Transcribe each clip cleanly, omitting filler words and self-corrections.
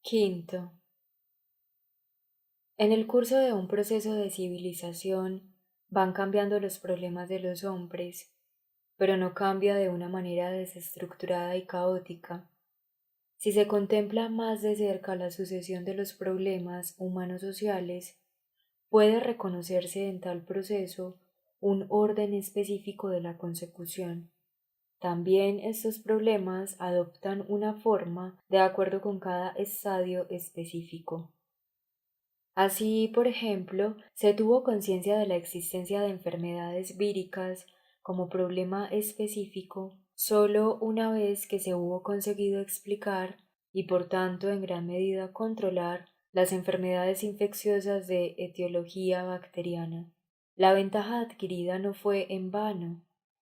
Quinto, en el curso de un proceso de civilización van cambiando los problemas de los hombres, pero no cambia de una manera desestructurada y caótica. Si se contempla más de cerca la sucesión de los problemas humanos sociales, puede reconocerse en tal proceso un orden específico de la consecución. También estos problemas adoptan una forma de acuerdo con cada estadio específico. Así, por ejemplo, se tuvo conciencia de la existencia de enfermedades víricas como problema específico solo una vez que se hubo conseguido explicar y por tanto en gran medida controlar las enfermedades infecciosas de etiología bacteriana. La ventaja adquirida no fue en vano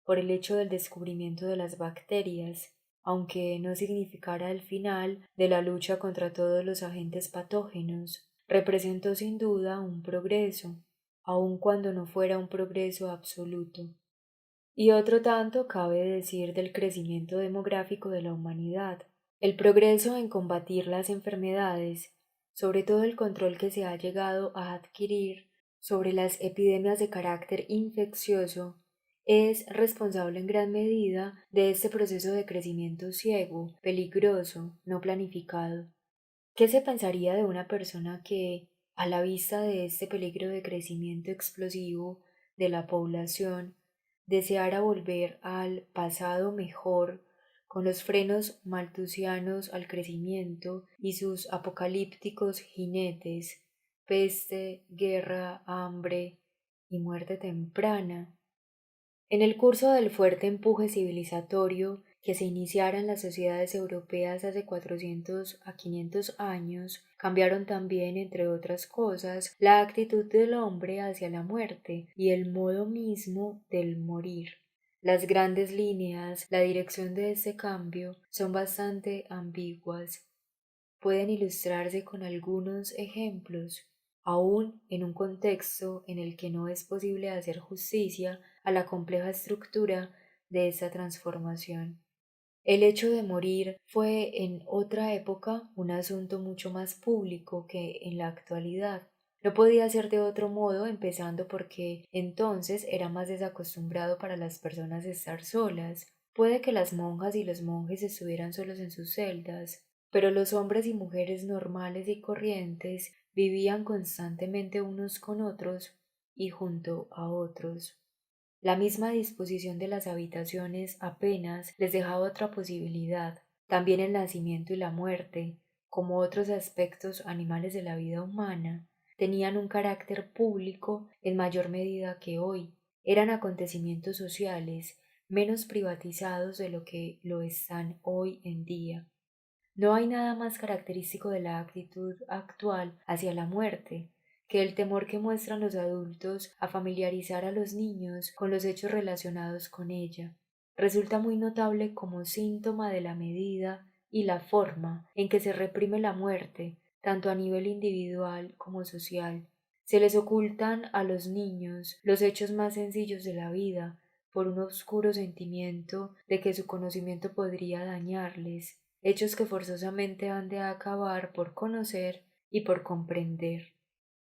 por el hecho del descubrimiento de las bacterias, aunque no significara el final de la lucha contra todos los agentes patógenos, representó sin duda un progreso, aun cuando no fuera un progreso absoluto. Y otro tanto cabe decir del crecimiento demográfico de la humanidad, el progreso en combatir las enfermedades, sobre todo el control que se ha llegado a adquirir sobre las epidemias de carácter infeccioso, es responsable en gran medida de este proceso de crecimiento ciego, peligroso, no planificado. ¿Qué se pensaría de una persona que, a la vista de este peligro de crecimiento explosivo de la población, deseara volver al pasado mejor, con los frenos malthusianos al crecimiento y sus apocalípticos jinetes, peste, guerra, hambre y muerte temprana? En el curso del fuerte empuje civilizatorio que se iniciara en las sociedades europeas hace 400 a 500 años, cambiaron también, entre otras cosas, la actitud del hombre hacia la muerte y el modo mismo del morir. Las grandes líneas, la dirección de este cambio son bastante ambiguas. Pueden ilustrarse con algunos ejemplos, aun en un contexto en el que no es posible hacer justicia a la compleja estructura de esta transformación. El hecho de morir fue en otra época un asunto mucho más público que en la actualidad. No podía ser de otro modo, empezando porque entonces era más desacostumbrado para las personas estar solas. Puede que las monjas y los monjes estuvieran solos en sus celdas, pero los hombres y mujeres normales y corrientes vivían constantemente unos con otros y junto a otros. La misma disposición de las habitaciones apenas les dejaba otra posibilidad. También el nacimiento y la muerte, como otros aspectos animales de la vida humana, tenían un carácter público en mayor medida que hoy. Eran acontecimientos sociales, menos privatizados de lo que lo están hoy en día. No hay nada más característico de la actitud actual hacia la muerte que el temor que muestran los adultos a familiarizar a los niños con los hechos relacionados con ella. Resulta muy notable como síntoma de la medida y la forma en que se reprime la muerte, tanto a nivel individual como social. Se les ocultan a los niños los hechos más sencillos de la vida por un oscuro sentimiento de que su conocimiento podría dañarles, hechos que forzosamente han de acabar por conocer y por comprender.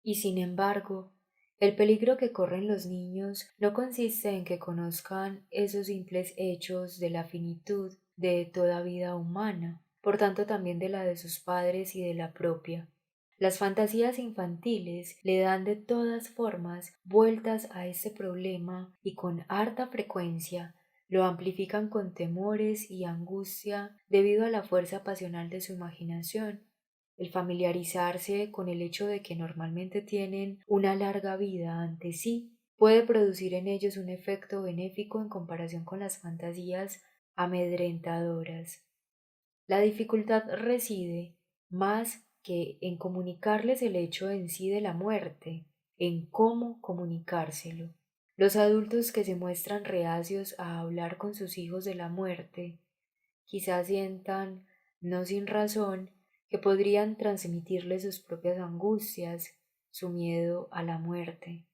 Y sin embargo, el peligro que corren los niños no consiste en que conozcan esos simples hechos de la finitud de toda vida humana, por tanto también de la de sus padres y de la propia. Las fantasías infantiles le dan de todas formas vueltas a este problema y con harta frecuencia lo amplifican con temores y angustia debido a la fuerza pasional de su imaginación. El familiarizarse con el hecho de que normalmente tienen una larga vida ante sí puede producir en ellos un efecto benéfico en comparación con las fantasías amedrentadoras. La dificultad reside más que en comunicarles el hecho en sí de la muerte, en cómo comunicárselo. Los adultos que se muestran reacios a hablar con sus hijos de la muerte, quizás sientan, no sin razón, que podrían transmitirles sus propias angustias, su miedo a la muerte.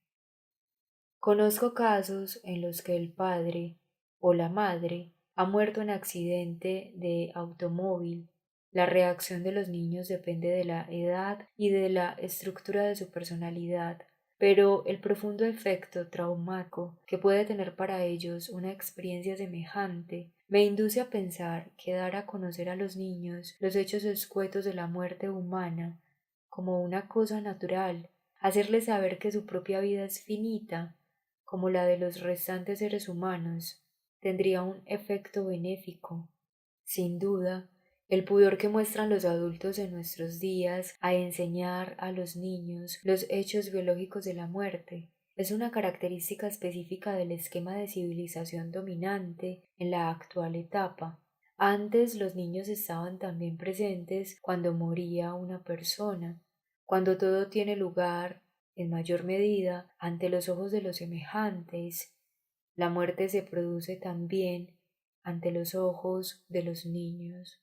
Conozco casos en los que el padre o la madre ha muerto en accidente de automóvil La reacción de los niños depende de la edad y de la estructura de su personalidad, pero el profundo efecto traumático que puede tener para ellos una experiencia semejante me induce a pensar que dar a conocer a los niños los hechos escuetos de la muerte humana como una cosa natural, hacerles saber que su propia vida es finita, como la de los restantes seres humanos, tendría un efecto benéfico. Sin duda, el pudor que muestran los adultos en nuestros días a enseñar a los niños los hechos biológicos de la muerte es una característica específica del esquema de civilización dominante en la actual etapa. Antes los niños estaban también presentes cuando moría una persona, cuando todo tiene lugar, en mayor medida, ante los ojos de los semejantes. La muerte se produce también ante los ojos de los niños.